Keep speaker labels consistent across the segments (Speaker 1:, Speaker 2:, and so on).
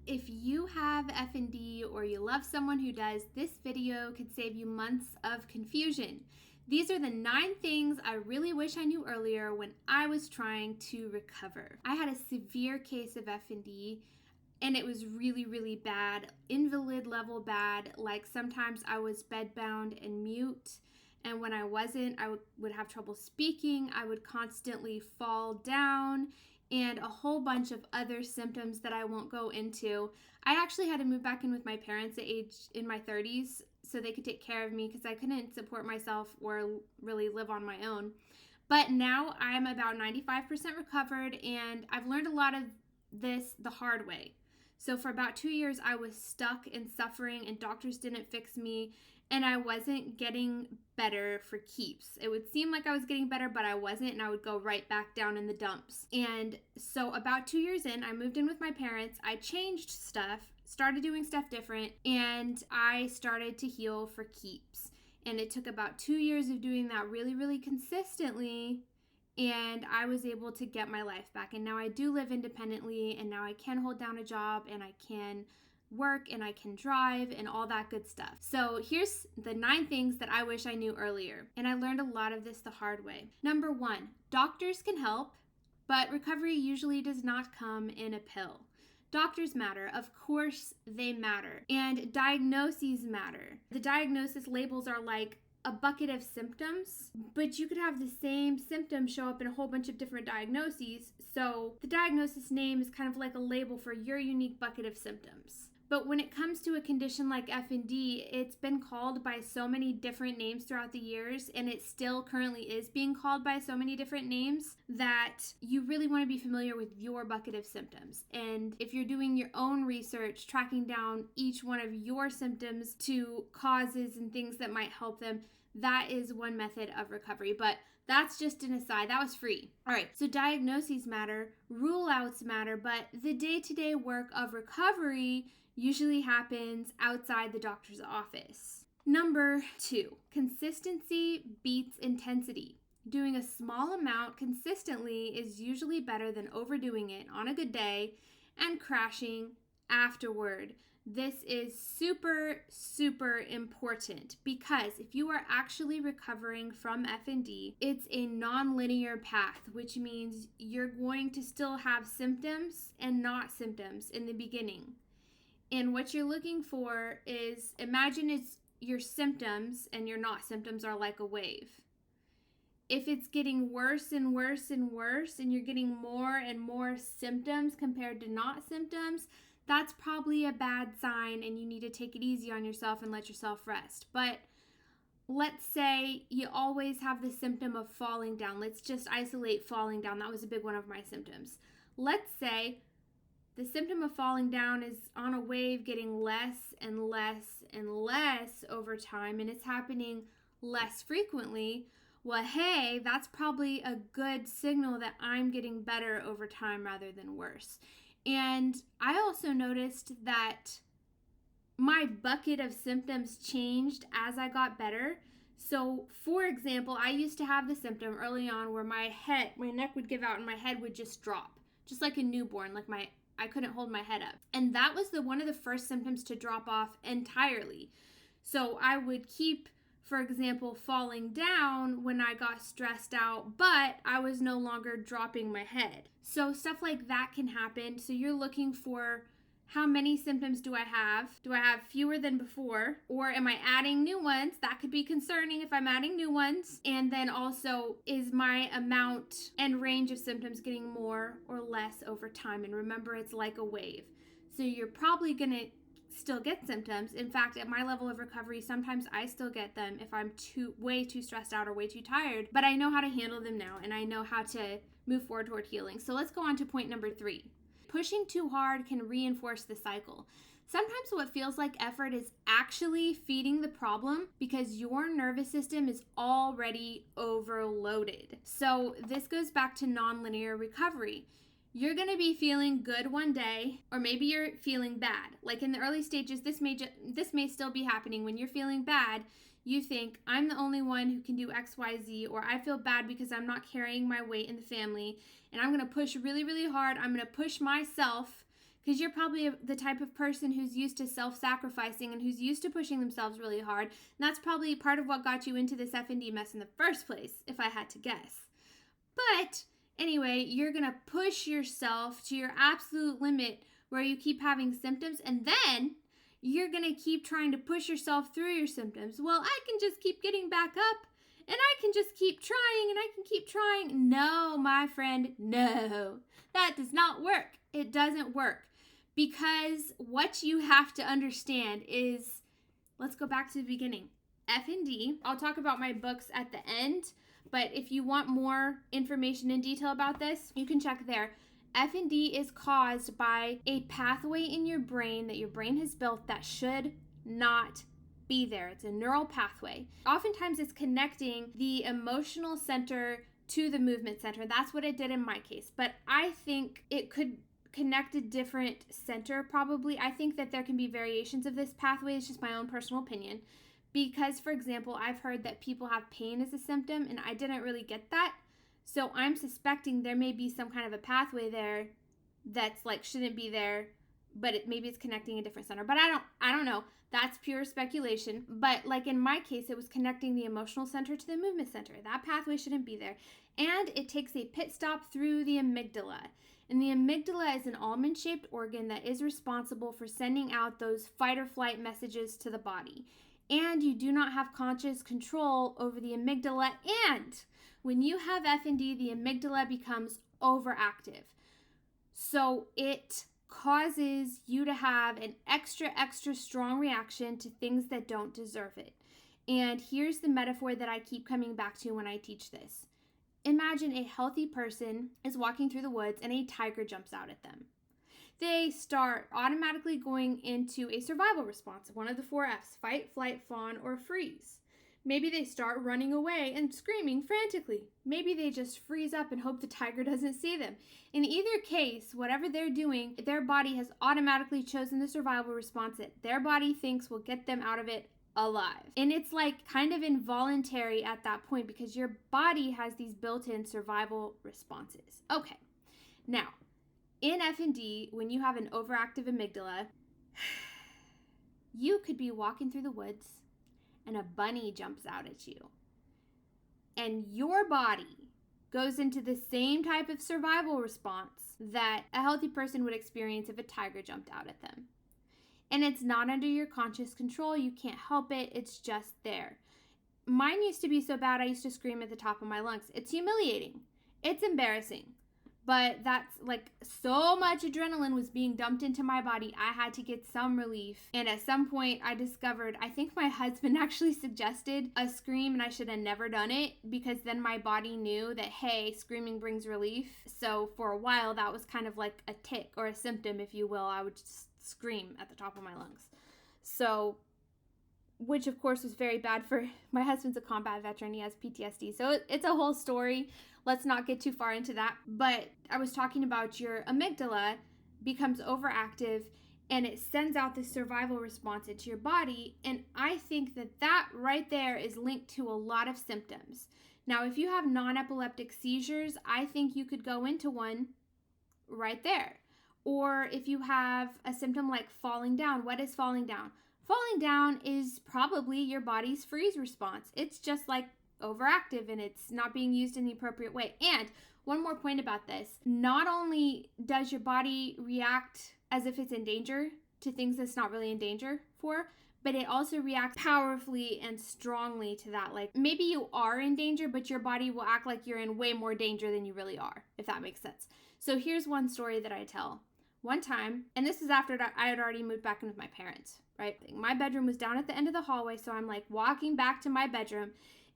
Speaker 1: If you have FND or you love someone who does, this video could save you months of confusion. These are the 9 things I really wish I knew earlier when I was trying to recover. I had a severe case of FND and it was really, really bad, invalid level bad. Like sometimes I was bedbound and mute. And when I wasn't, I would have trouble speaking. I would constantly fall down and a whole bunch of other symptoms that I won't go into. I actually had to move back in with my parents in my 30s so they could take care of me because I couldn't support myself or really live on my own. But now I'm about 95% recovered and I've learned a lot of this the hard way. So for about 2 years, I was stuck and suffering and doctors didn't fix me and I wasn't getting better for keeps. It would seem like I was getting better, but I wasn't, and I would go right back down in the dumps. And so about 2 years in, I moved in with my parents. I changed stuff, started doing stuff different, and I started to heal for keeps. And it took about 2 years of doing that really, really consistently, and I was able to get my life back. And now I do live independently, and now I can hold down a job, and I can work, and I can drive, and all that good stuff. So here's the 9 things that I wish I knew earlier. And I learned a lot of this the hard way. Number 1, doctors can help, but recovery usually does not come in a pill. Doctors matter. Of course they matter. And diagnoses matter. The diagnosis labels are like a bucket of symptoms, but you could have the same symptoms show up in a whole bunch of different diagnoses. So the diagnosis name is kind of like a label for your unique bucket of symptoms. But when it comes to a condition like FND, it's been called by so many different names throughout the years, and it still currently is being called by so many different names that you really want to be familiar with your bucket of symptoms. And if you're doing your own research, tracking down each one of your symptoms to causes and things that might help them, that is one method of recovery. But that's just an aside. That was free. All right, so diagnoses matter, rule outs matter, but the day-to-day work of recovery usually happens outside the doctor's office. Number 2, consistency beats intensity. Doing a small amount consistently is usually better than overdoing it on a good day and crashing afterward. This is super, super important because if you are actually recovering from FND, it's a nonlinear path, which means you're going to still have symptoms and not symptoms in the beginning. And what you're looking for is, imagine it's your symptoms and your not symptoms are like a wave. If it's getting worse and worse and worse and you're getting more and more symptoms compared to not symptoms, that's probably a bad sign and you need to take it easy on yourself and let yourself rest. But let's say you always have the symptom of falling down. Let's just isolate falling down. That was a big one of my symptoms. Let's say the symptom of falling down is on a wave getting less and less and less over time, and it's happening less frequently. Well, hey, that's probably a good signal that I'm getting better over time rather than worse. And I also noticed that my bucket of symptoms changed as I got better. So, for example, I used to have the symptom early on where my neck would give out and my head would just drop, just like a newborn, I couldn't hold my head up. And that was one of the first symptoms to drop off entirely. So I would keep, for example, falling down when I got stressed out, but I was no longer dropping my head. So stuff like that can happen. So you're looking for, how many symptoms do I have? Do I have fewer than before? Or am I adding new ones? That could be concerning if I'm adding new ones. And then also, is my amount and range of symptoms getting more or less over time? And remember, it's like a wave. So you're probably going to still get symptoms. In fact, at my level of recovery, sometimes I still get them if I'm way too stressed out or way too tired. But I know how to handle them now, and I know how to move forward toward healing. So let's go on to point number 3. Pushing too hard can reinforce the cycle. Sometimes what feels like effort is actually feeding the problem because your nervous system is already overloaded. So this goes back to nonlinear recovery. You're going to be feeling good one day, or maybe you're feeling bad. Like in the early stages, this may still be happening. When you're feeling bad, you think, I'm the only one who can do X, Y, Z, or I feel bad because I'm not carrying my weight in the family, and I'm going to push really, really hard. I'm going to push myself because you're probably the type of person who's used to self-sacrificing and who's used to pushing themselves really hard. And that's probably part of what got you into this FND mess in the first place, if I had to guess. But anyway, you're going to push yourself to your absolute limit where you keep having symptoms, and then you're going to keep trying to push yourself through your symptoms. Well, I can just keep getting back up, and I can just keep trying, and I can keep trying. No, my friend, no. That does not work. It doesn't work. Because what you have to understand is, let's go back to the beginning. FND, I'll talk about my books at the end, but if you want more information in detail about this, you can check there. FND is caused by a pathway in your brain that your brain has built that should not be there. It's a neural pathway. Oftentimes it's connecting the emotional center to the movement center. That's what it did in my case. But I think it could connect a different center probably. I think that there can be variations of this pathway. It's just my own personal opinion. Because, for example, I've heard that people have pain as a symptom, and I didn't really get that. So I'm suspecting there may be some kind of a pathway there that's like shouldn't be there, but maybe it's connecting a different center. But I don't know. That's pure speculation. But like in my case, it was connecting the emotional center to the movement center. That pathway shouldn't be there. And it takes a pit stop through the amygdala. And the amygdala is an almond-shaped organ that is responsible for sending out those fight or flight messages to the body. And you do not have conscious control over the amygdala. And when you have FND, the amygdala becomes overactive. So it causes you to have an extra strong reaction to things that don't deserve it. And here's the metaphor that I keep coming back to when I teach this. Imagine a healthy person is walking through the woods and a tiger jumps out at them. They start automatically going into a survival response, one of the 4 F's, fight, flight, fawn, or freeze. Maybe they start running away and screaming frantically. Maybe they just freeze up and hope the tiger doesn't see them. In either case, whatever they're doing, their body has automatically chosen the survival response that their body thinks will get them out of it alive. And it's like kind of involuntary at that point because your body has these built-in survival responses. Okay, now, in FND, when you have an overactive amygdala, you could be walking through the woods and a bunny jumps out at you. And your body goes into the same type of survival response that a healthy person would experience if a tiger jumped out at them. And it's not under your conscious control. You can't help it. It's just there. Mine used to be so bad I used to scream at the top of my lungs. It's humiliating. It's embarrassing. But that's like so much adrenaline was being dumped into my body. I had to get some relief. And at some point I discovered, I think my husband actually suggested a scream and I should have never done it because then my body knew that, hey, screaming brings relief. So for a while that was kind of like a tic or a symptom, if you will. I would just scream at the top of my lungs. So, which of course was very bad for, my husband's a combat veteran, he has PTSD. So it's a whole story. Let's not get too far into that. But I was talking about your amygdala becomes overactive and it sends out this survival response into your body. And I think that that right there is linked to a lot of symptoms. Now, if you have non-epileptic seizures, I think you could go into one right there. Or if you have a symptom like falling down, what is falling down? Falling down is probably your body's freeze response. It's just like overactive and it's not being used in the appropriate way. And one more point about this, not only does your body react as if it's in danger to things that's not really in danger for, but it also reacts powerfully and strongly to that. Like maybe you are in danger, but your body will act like you're in way more danger than you really are, if that makes sense. So here's one story that I tell. One time, and this is after I had already moved back in with my parents, right? My bedroom was down at the end of the hallway, so I'm like walking back to my bedroom,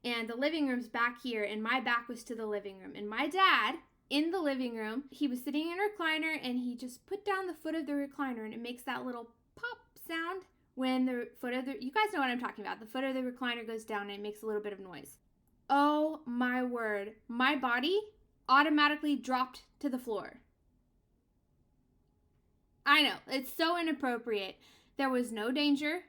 Speaker 1: and the living room's back here, and my back was to the living room. And my dad, in the living room, he was sitting in a recliner, and he just put down the foot of the recliner, and it makes that little pop sound when the foot of the, you guys know what I'm talking about, the foot of the recliner goes down, and it makes a little bit of noise. Oh my word, my body automatically dropped to the floor. I know, it's so inappropriate. There was no danger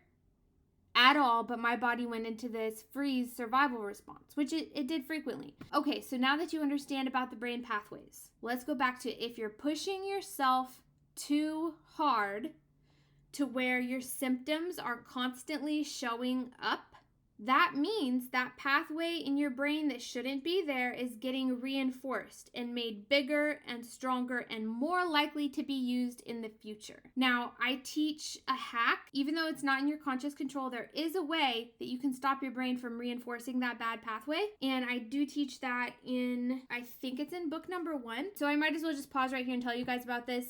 Speaker 1: at all, but my body went into this freeze survival response, which it did frequently. Okay, so now that you understand about the brain pathways, let's go back to if you're pushing yourself too hard to where your symptoms are constantly showing up, that means that pathway in your brain that shouldn't be there is getting reinforced and made bigger and stronger and more likely to be used in the future. Now, I teach a hack. Even though it's not in your conscious control, there is a way that you can stop your brain from reinforcing that bad pathway. And I do teach that I think it's in book number 1. So I might as well just pause right here and tell you guys about this.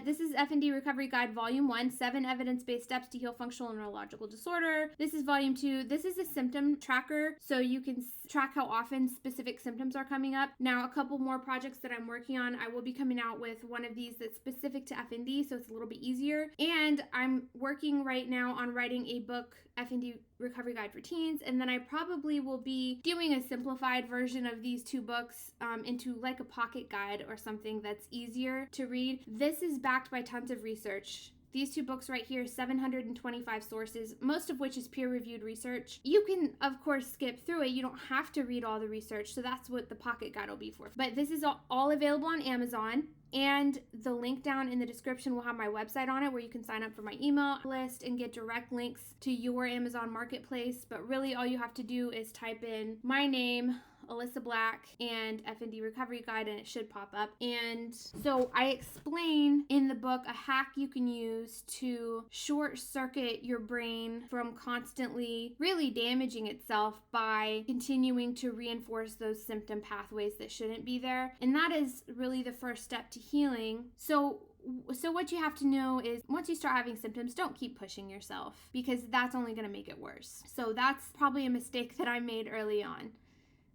Speaker 1: This is FND Recovery Guide Volume 1, 7 Evidence-Based Steps to Heal Functional and Neurological Disorder. This is Volume 2. This is a symptom tracker, so you can track how often specific symptoms are coming up. Now, a couple more projects that I'm working on. I will be coming out with one of these that's specific to FND, so it's a little bit easier. And I'm working right now on writing a book, FND Recovery Guide for Teens, and then I probably will be doing a simplified version of these 2 books into like a pocket guide or something that's easier to read. This is backed by tons of research. These 2 books right here, 725 sources, most of which is peer-reviewed research. You can, of course, skip through it. You don't have to read all the research, so that's what the pocket guide will be for. But this is all available on Amazon, and the link down in the description will have my website on it where you can sign up for my email list and get direct links to your Amazon marketplace. But really, all you have to do is type in my name, Alyssa Black, and FND Recovery Guide, and it should pop up. And so I explain in the book a hack you can use to short circuit your brain from constantly really damaging itself by continuing to reinforce those symptom pathways that shouldn't be there. And that is really the first step to healing. So what you have to know is once you start having symptoms, don't keep pushing yourself, because that's only going to make it worse. So that's probably a mistake that I made early on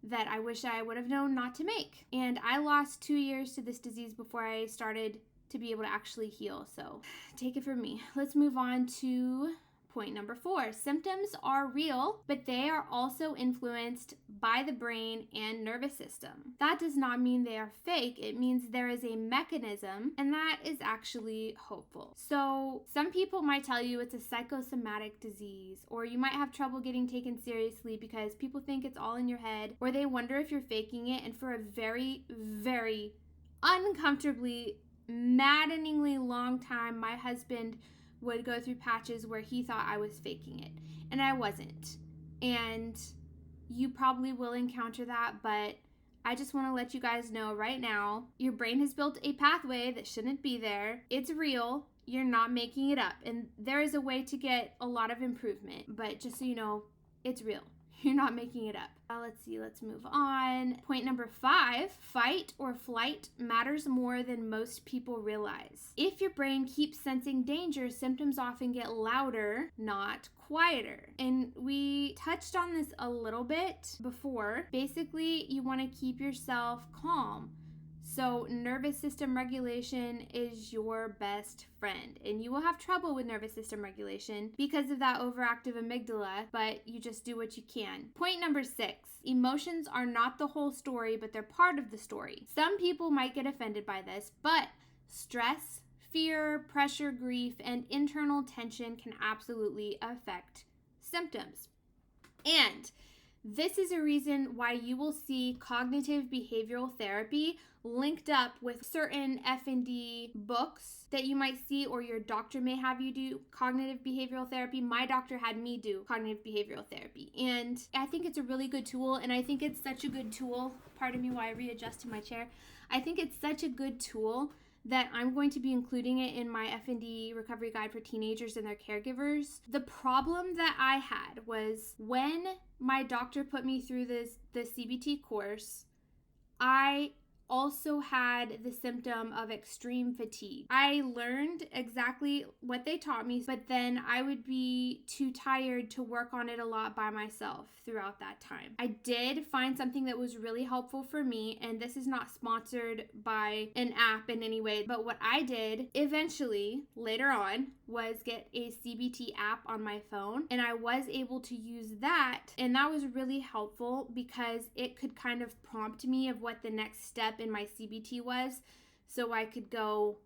Speaker 1: that I wish I would have known not to make. And I lost 2 years to this disease before I started to be able to actually heal. So take it from me. Let's move on to point number 4. Symptoms are real, but they are also influenced by the brain and nervous system. That does not mean they are fake. It means there is a mechanism, and that is actually hopeful. So some people might tell you it's a psychosomatic disease, or you might have trouble getting taken seriously because people think it's all in your head, or they wonder if you're faking it. And for a very, very uncomfortably, maddeningly long time, my husband would go through patches where he thought I was faking it, and I wasn't. And you probably will encounter that, but I just want to let you guys know right now, your brain has built a pathway that shouldn't be there. It's real. You're not making it up, and there is a way to get a lot of improvement, but just so you know, it's real. You're not making it up. Let's move on. Point number 5, fight or flight matters more than most people realize. If your brain keeps sensing danger, symptoms often get louder, not quieter. And we touched on this a little bit before. Basically, you want to keep yourself calm. So nervous system regulation is your best friend, and you will have trouble with nervous system regulation because of that overactive amygdala, but you just do what you can. Point number 6, emotions are not the whole story, but they're part of the story. Some people might get offended by this, but stress, fear, pressure, grief, and internal tension can absolutely affect symptoms. And this is a reason why you will see cognitive behavioral therapy linked up with certain FND books that you might see, or your doctor may have you do cognitive behavioral therapy. My doctor had me do cognitive behavioral therapy, and I think it's a really good tool, and I think it's such a good tool. Pardon me while I readjust to my chair. I think it's such a good tool that I'm going to be including it in my FND Recovery Guide for Teenagers and their caregivers. The problem that I had was when my doctor put me through the CBT course, I also had the symptom of extreme fatigue. I learned exactly what they taught me, but then I would be too tired to work on it a lot by myself throughout that time. I did find something that was really helpful for me, and this is not sponsored by an app in any way, but what I did eventually later on was get a CBT app on my phone, and I was able to use that, and that was really helpful because it could kind of prompt me of what the next step in my CBT was, so I could go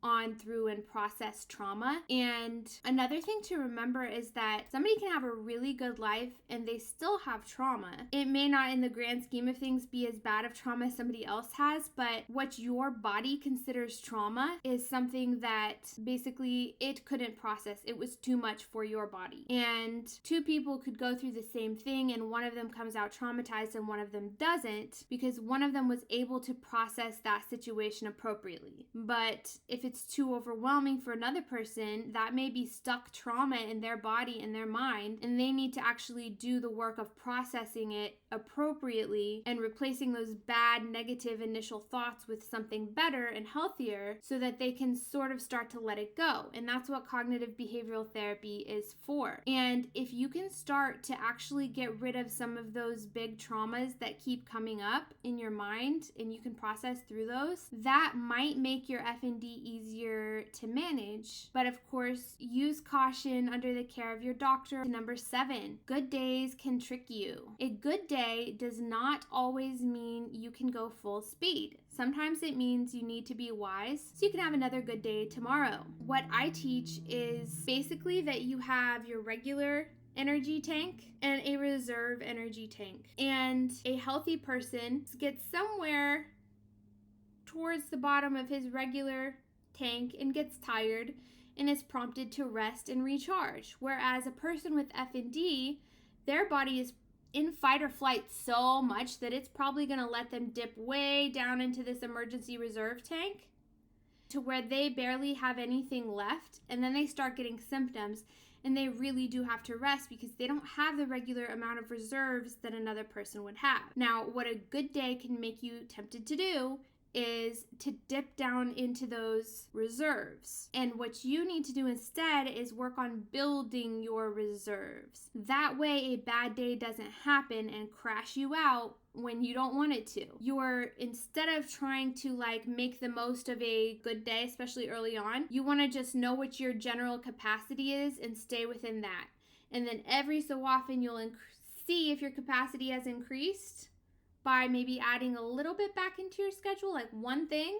Speaker 1: on through and process trauma. And another thing to remember is that somebody can have a really good life and they still have trauma. It may not in the grand scheme of things be as bad of trauma as somebody else has, but what your body considers trauma is something that basically it couldn't process. It was too much for your body. And two people could go through the same thing and one of them comes out traumatized and one of them doesn't, because one of them was able to process that situation appropriately. But if it's too overwhelming for another person, that may be stuck trauma in their body and their mind, and they need to actually do the work of processing it appropriately and replacing those bad negative initial thoughts with something better and healthier so that they can sort of start to let it go. And that's what cognitive behavioral therapy is for. And if you can start to actually get rid of some of those big traumas that keep coming up in your mind and you can process through those, that might make your FND easier to manage. But of course, use caution under the care of your doctor. Number 7, good days can trick you. A good day does not always mean you can go full speed. Sometimes it means you need to be wise so you can have another good day tomorrow. What I teach is basically that you have your regular energy tank and a reserve energy tank. And a healthy person gets somewhere towards the bottom of his regular tank and gets tired and is prompted to rest and recharge. Whereas a person with FND, their body is in fight or flight so much that it's probably going to let them dip way down into this emergency reserve tank to where they barely have anything left, and then they start getting symptoms and they really do have to rest because they don't have the regular amount of reserves that another person would have. Now, what a good day can make you tempted to do is to dip down into those reserves. And what you need to do instead is work on building your reserves. That way a bad day doesn't happen and crash you out when you don't want it to. You're, instead of trying to make the most of a good day, especially early on, you want to just know what your general capacity is and stay within that. And then every so often you'll see if your capacity has increased by maybe adding a little bit back into your schedule, like one thing,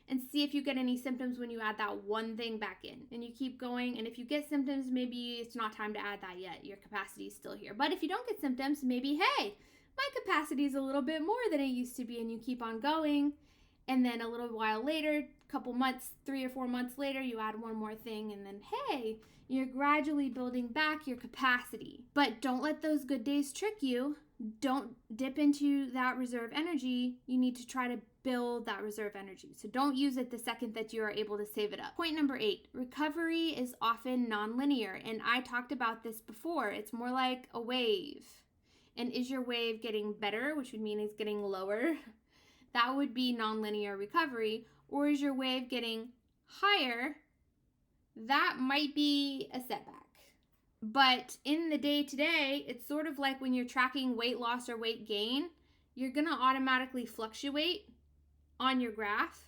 Speaker 1: and see if you get any symptoms when you add that one thing back in. And you keep going, and if you get symptoms, maybe it's not time to add that yet. Your capacity is still here. But if you don't get symptoms, maybe, hey, my capacity is a little bit more than it used to be, and you keep on going. And then a little while later, couple months, 3 or 4 months later, you add one more thing, and then, hey, you're gradually building back your capacity. But don't let those good days trick you. Don't dip into that reserve energy. You need to try to build that reserve energy. So don't use it the second that you are able to save it up. Point number 8, recovery is often nonlinear. And I talked about this before. It's more like a wave. And is your wave getting better, which would mean it's getting lower? That would be nonlinear recovery. Or is your wave getting higher? That might be a setback. But in the day-to-day, it's sort of like when you're tracking weight loss or weight gain, you're going to automatically fluctuate on your graph.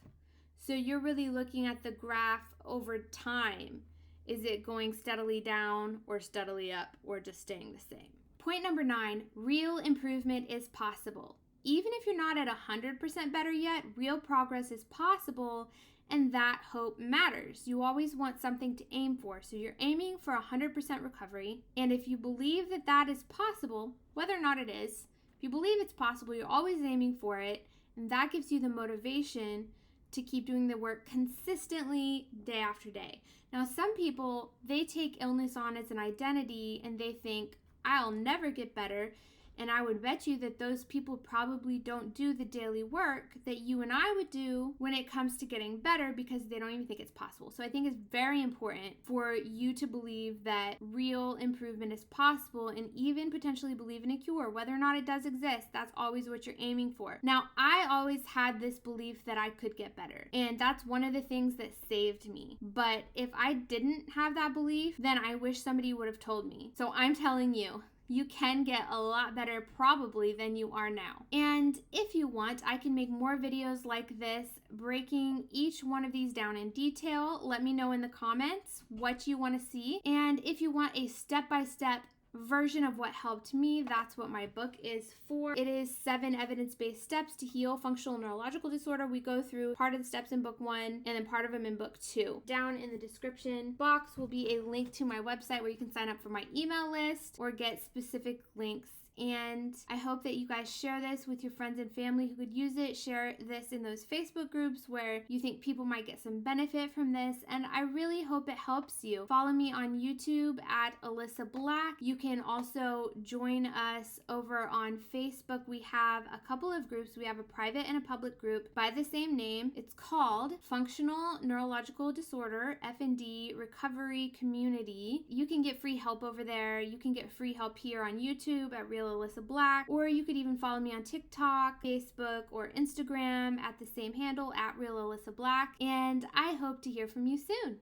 Speaker 1: So you're really looking at the graph over time. Is it going steadily down or steadily up or just staying the same? Point number 9, real improvement is possible. Even if you're not at 100% better yet, real progress is possible. And that hope matters. You always want something to aim for. So you're aiming for 100% recovery. And if you believe that that is possible, whether or not it is, if you believe it's possible, you're always aiming for it. And that gives you the motivation to keep doing the work consistently day after day. Now, some people, they take illness on as an identity and they think, I'll never get better. And I would bet you that those people probably don't do the daily work that you and I would do when it comes to getting better because they don't even think it's possible. So I think it's very important for you to believe that real improvement is possible and even potentially believe in a cure. Whether or not it does exist, that's always what you're aiming for. Now, I always had this belief that I could get better. And that's one of the things that saved me. But if I didn't have that belief, then I wish somebody would have told me. So I'm telling you, you can get a lot better probably than you are now. And if you want, I can make more videos like this, breaking each one of these down in detail. Let me know in the comments what you want to see. And if you want a step-by-step version of what helped me. That's what my book is for. It is 7 evidence-based steps to heal functional neurological disorder. We go through part of the steps in book 1 and then part of them in book 2. Down in the description box will be a link to my website where you can sign up for my email list or get specific links. And I hope that you guys share this with your friends and family who could use it. Share this in those Facebook groups where you think people might get some benefit from this. And I really hope it helps you. Follow me on YouTube at Alyssa Black. You can also join us over on Facebook. We have a couple of groups. We have a private and a public group by the same name. It's called Functional Neurological Disorder, FND Recovery Community. You can get free help over there. You can get free help here on YouTube at Real Alyssa Black, or you could even follow me on TikTok, Facebook, or Instagram at the same handle at Real Alyssa Black. And I hope to hear from you soon.